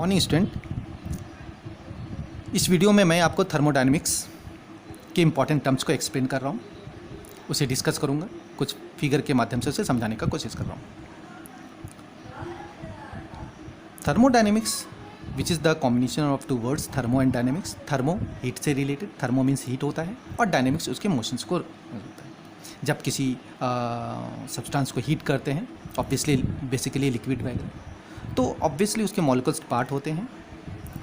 Morning student. इस video में मैं आपको थर्मोडायनेमिक्स के इम्पॉर्टेंट टर्म्स को एक्सप्लेन कर रहा हूँ, उसे डिस्कस करूँगा, कुछ फिगर के माध्यम से उसे समझाने का कोशिश कर रहा हूँ। Thermodynamics which is the combination of two words thermo and dynamics. Thermo heat से रिलेटेड, थर्मो मीन्स हीट होता है, और डायनेमिक्स उसके मोशंस को होता है। जब किसी सब्सटेंस को हीट करते हैं, ऑब्वियसली बेसिकली लिक्विड वगैरह, तो ऑब्वियसली उसके मॉलिक्यूल्स पार्ट होते हैं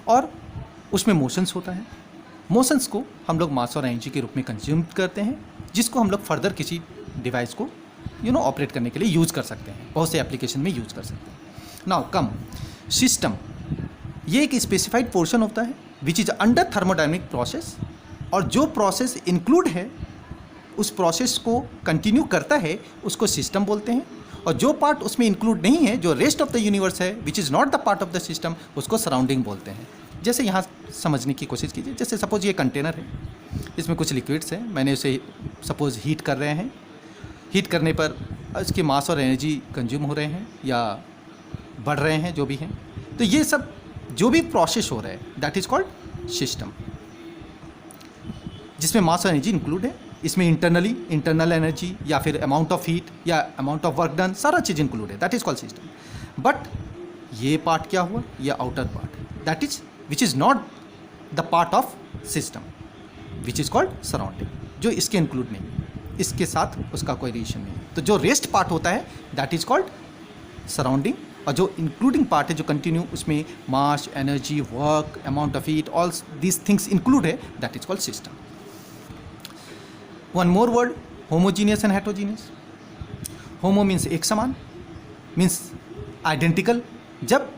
और उसमें मोशंस होता है। मोशंस को हम लोग मास और एनर्जी के रूप में कंज्यूम करते हैं, जिसको हम लोग फर्दर किसी डिवाइस को ऑपरेट करने के लिए यूज़ कर सकते हैं, बहुत से एप्लीकेशन में यूज़ कर सकते हैं। नाउ कम सिस्टम, ये एक स्पेसिफाइड पोर्शन होता है which is under thermodynamic process, और जो प्रोसेस इंक्लूड है उस प्रोसेस को कंटिन्यू करता है उसको सिस्टम बोलते हैं, और जो पार्ट उसमें इंक्लूड नहीं है, जो रेस्ट ऑफ द यूनिवर्स है which is not the part of the system, उसको सराउंडिंग बोलते हैं। जैसे यहाँ समझने की कोशिश कीजिए, जैसे सपोज ये कंटेनर है, इसमें कुछ लिक्विड्स हैं, मैंने उसे सपोज हीट कर रहे हैं, हीट करने पर इसके मास और एनर्जी कंज्यूम हो रहे हैं या बढ़ रहे हैं, जो भी हैं, तो ये सब जो भी प्रोसेस हो रहा है दैट इज़ कॉल्ड सिस्टम, जिसमें मास और एनर्जी इंक्लूड है। इसमें इंटरनल एनर्जी या फिर अमाउंट ऑफ हीट या अमाउंट ऑफ वर्क डन, सारा चीज़ इंक्लूड है, that is called system. But ये पार्ट क्या हुआ, ये outer part, that is which is not the part of system, which is called surrounding, जो इसके इंक्लूड नहीं है, इसके साथ उसका कोई रिलेशन नहीं है। तो जो रेस्ट पार्ट होता है दैट इज़ कॉल्ड सराउंडिंग, और जो इंक्लूडिंग पार्ट है, जो कंटिन्यू उसमें mass, energy, work, amount of heat, all these things include है, that is called system. One more word, homogeneous and heterogeneous. Homo means एक समान, मीन्स आइडेंटिकल। जब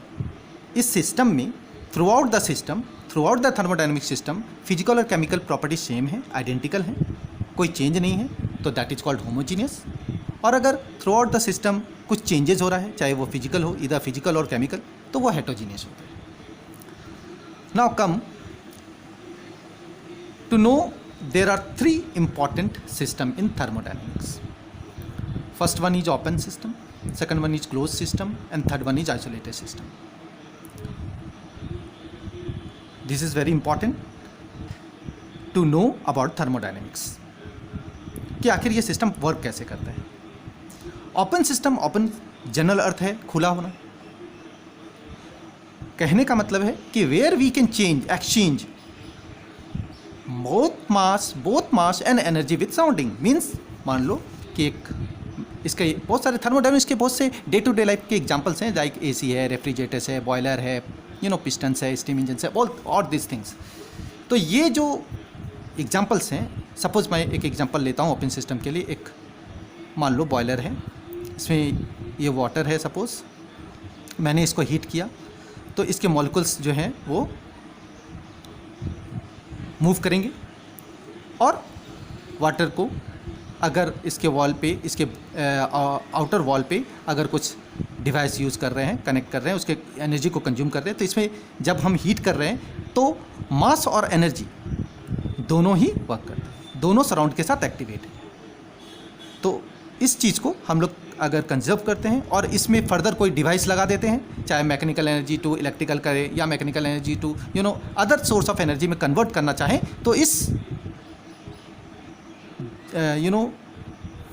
इस सिस्टम में throughout the system, throughout the thermodynamic system, physical और chemical property same है, identical है, कोई चेंज नहीं है, तो दैट इज कॉल्ड होमोजीनियस। और अगर थ्रू आउट द सिस्टम कुछ चेंजेस हो रहा है, चाहे वो फिजिकल हो, इधर फिजिकल और केमिकल, तो वो हेटेरोजीनियस होता है। Now come to know there are three important system in thermodynamics. First one is open system, second one is closed system, and third one is isolated system. This is very important to know about thermodynamics कि आखिर ये system work कैसे करता है। Open system, open general अर्थ है खुला होना, कहने का मतलब है कि where we can change, exchange both mass and energy with surrounding. Means मान लो कि एक इसके बहुत सारे थर्मोडायनेमिक्स के बहुत से डे टू डे लाइफ के एग्जांपल्स हैं, लाइक एसी है, रेफ्रिजरेटर्स है, बॉयलर है, पिस्टन्स है, स्टीम इंजन है, ऑल और दिस थिंग्स। तो ये जो एग्जांपल्स हैं, सपोज मैं एक एग्जांपल लेता हूँ ओपन सिस्टम के लिए। एक मान लो बॉयलर है, इसमें ये वाटर है, सपोज मैंने इसको हीट किया, तो इसके मॉलिक्यूल्स जो हैं वो मूव करेंगे, और वाटर को अगर इसके वॉल पे, इसके आउटर वॉल पे अगर कुछ डिवाइस यूज़ कर रहे हैं, कनेक्ट कर रहे हैं, उसके एनर्जी को कंज्यूम कर रहे हैं, तो इसमें जब हम हीट कर रहे हैं तो मास और एनर्जी दोनों ही वर्क करते हैं, दोनों सराउंड के साथ एक्टिवेट है। तो इस चीज़ को हम लोग अगर कंजर्व करते हैं और इसमें फर्दर कोई डिवाइस लगा देते हैं, चाहे मैकेनिकल एनर्जी टू इलेक्ट्रिकल करे या mechanical energy to other source of energy में कन्वर्ट करना चाहें, तो इस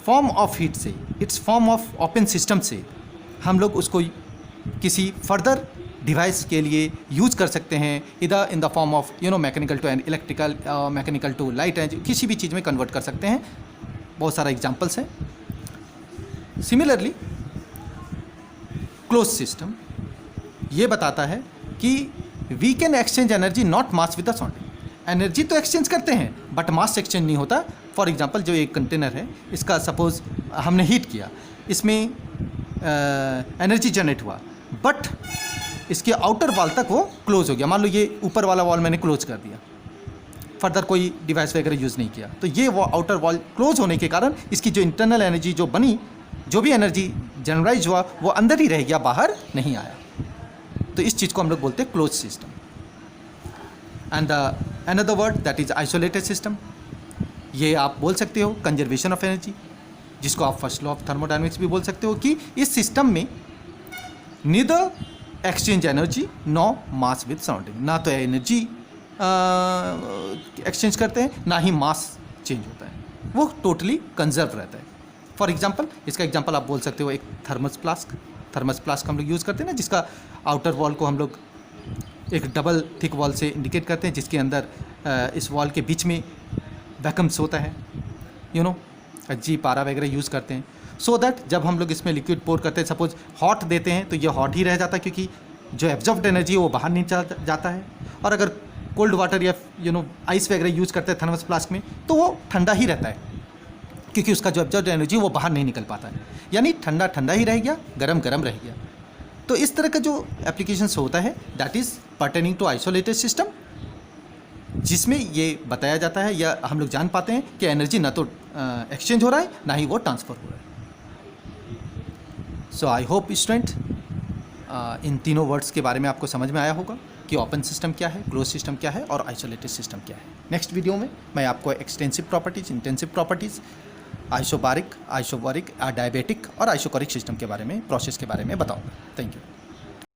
फॉर्म ऑफ हीट से, it's form of open system से हम लोग उसको किसी फर्दर डिवाइस के लिए यूज़ कर सकते हैं, इधर in the form of mechanical to electrical, mechanical to light energy, किसी भी चीज़ में कन्वर्ट कर सकते हैं। बहुत सारा एग्जाम्पल्स हैं। सिमिलरली क्लोज सिस्टम ये बताता है कि we can exchange energy not mass with the surrounding. Energy तो एक्सचेंज करते हैं बट मास एक्सचेंज नहीं होता। फॉर एग्जांपल, जो एक कंटेनर है, इसका सपोज हमने हीट किया, इसमें एनर्जी जनरेट हुआ, बट इसके आउटर वॉल तक वो क्लोज हो गया। मान लो ये ऊपर वाला वॉल मैंने क्लोज कर दिया, फर्दर कोई डिवाइस वगैरह यूज़ नहीं किया, तो ये वो आउटर वॉल क्लोज होने के कारण इसकी जो इंटरनल एनर्जी जो बनी, जो भी एनर्जी जनरलाइज हुआ, वो अंदर ही रह गया, बाहर नहीं आया। तो इस चीज़ को हम लोग बोलते हैं close system. And another word that is isolated system. ये आप बोल सकते हो कंजर्वेशन ऑफ एनर्जी, जिसको आप फर्स्ट लॉ ऑफ थर्मोडायनेमिक्स भी बोल सकते हो, कि इस सिस्टम में neither exchange energy, no mass with surrounding. ना तो एनर्जी एक्सचेंज करते हैं, ना ही मास चेंज होता है, वो टोटली कंजर्व रहता है। फॉर एग्जांपल, इसका एग्जांपल आप बोल सकते हो एक थर्मस फ्लास्क हम लोग यूज़ करते हैं ना, जिसका आउटर वॉल को हम लोग एक डबल थिक वॉल से इंडिकेट करते हैं, जिसके अंदर इस वॉल के बीच में वैकम्स होता है, यू नो, जी पारा वगैरह यूज़ करते हैं, सो दैट जब हम लोग इसमें लिक्विड पोर करते हैं, सपोज हॉट देते हैं तो ये हॉट ही रह जाता है, क्योंकि जो एब्जॉर्ब्ड एनर्जी है वो बाहर नहीं चला जाता है। और अगर कोल्ड वाटर या आइस वगैरह यूज़ करते हैं थर्मस फ्लास्क में, तो वो ठंडा ही रहता है, क्योंकि उसका जो एब्जॉर्ब्ड एनर्जी वो बाहर नहीं निकल पाता है, यानी ठंडा ठंडा ही रह गया, गरम गरम रह गया। तो इस तरह का जो एप्लीकेशंस होता है, that is pertaining to isolated system, जिसमें ये बताया जाता है या हम लोग जान पाते हैं कि एनर्जी ना तो एक्सचेंज हो रहा है, ना ही वो ट्रांसफ़र हो रहा है। सो आई होप स्टूडेंट इन तीनों वर्ड्स के बारे में आपको समझ में आया होगा कि ओपन सिस्टम क्या है, क्लोज सिस्टम क्या है और आइसोलेटेड सिस्टम क्या है। नेक्स्ट वीडियो में मैं आपको extensive properties, intensive properties, isobaric, diabetic और आइसोकोरिक सिस्टम के बारे में, प्रोसेस के बारे में बताऊंगा। Thank you.